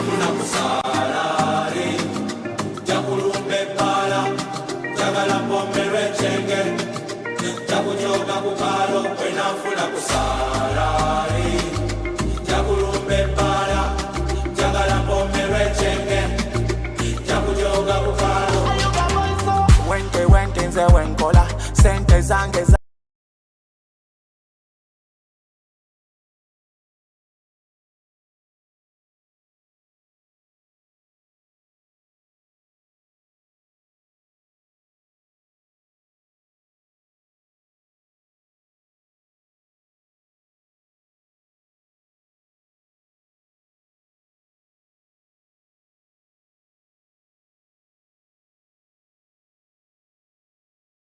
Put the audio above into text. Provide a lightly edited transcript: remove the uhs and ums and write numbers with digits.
wenafuna kusalari jakulumbe pala jagala pomere chenge jakujoga kukalo wenafuna kusalari jakulumbe pala jagala pomere chenge jakujoga kukalo wente nze wenkola sente zange